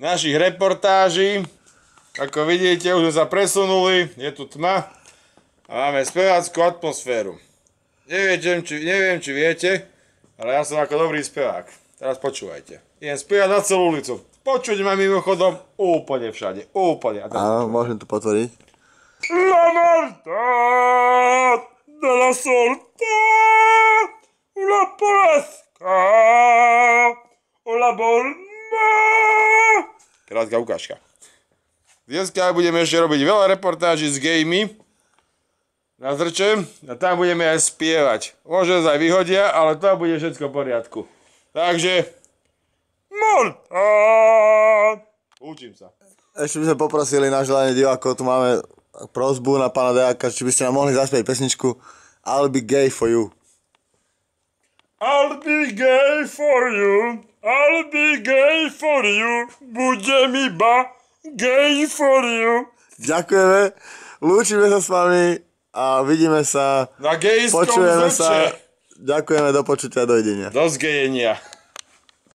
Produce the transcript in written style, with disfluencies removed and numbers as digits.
našich reportáží. Ako vidíte, už sme sa presunuli, je tu tma a máme speváckú atmosféru. Neviem, či viete, ale ja som ako dobrý spevák. Teraz počúvajte. Idem spievať na celú ulicu. Počuť ma mimochodom úplne všade. Úplne. Áno, môžem to potvrdiť. La Marta de la Solta, la Polska, la Bolma. Krátka ukážka. Dneska budeme ešte robiť veľa reportáží s gejmi na Zrče a tam budeme aj spievať. Možno sa aj vyhodia, ale to bude všetko v poriadku. Takže Malta! Učím sa. Ešte by sme poprosili na želanie divákov, tu máme prosbu na pána Dejáka, či by ste nám mohli zaspieť pesničku I'll be gay for you. I'll be gay for you, I'll be gay for you, budem iba gay for you. Ďakujeme, lúčime sa s vami a vidíme sa, Na gejskom počujeme Zrče. sa. Ďakujeme, do počutia, dovidenia. Do zgejenia.